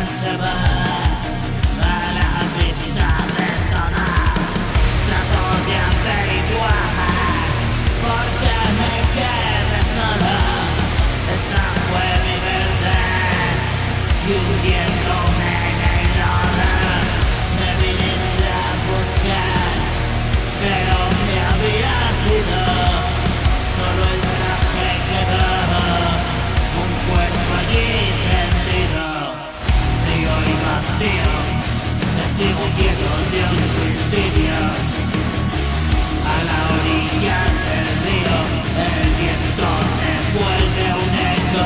se va a la vista de todos. Trato de averiguar por qué me quedé solo. Esta fue mi verdad y hundiéndome en el lodo. Me viniste a buscar, pero me había ido. Solo el traje quedó, un cuerpo allí tendido, frío y vacío, testigo ciego de un suicidio. A la orilla del río, el viento devuelve un eco.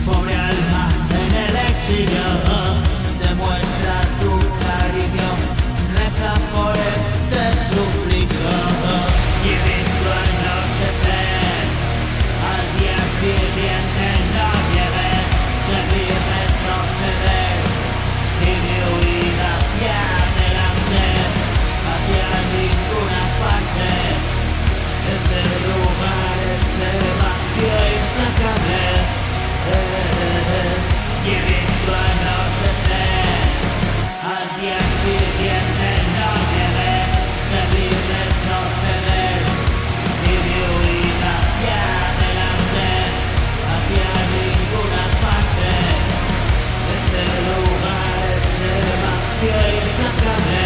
Pobre alma en el exilio, demuestra tu cariño, reza por él, te suplico. Y he visto anochecer, al día siguiente no llevé, debí retroceder y mi huida hacia adelante, hacia ninguna parte. Ese lugar, ese vacío implacable. Y he visto anochecer, al día siguiente no llevé, debí retroceder y mi huida hacia adelante, hacia ninguna parte. Ese lugar, ese vacío implacable.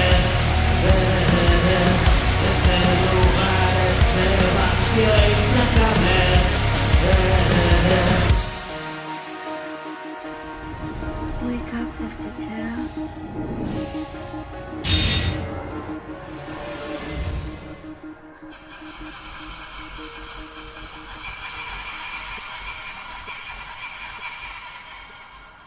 Ese lugar, ese vacío implacable. Wake up 52.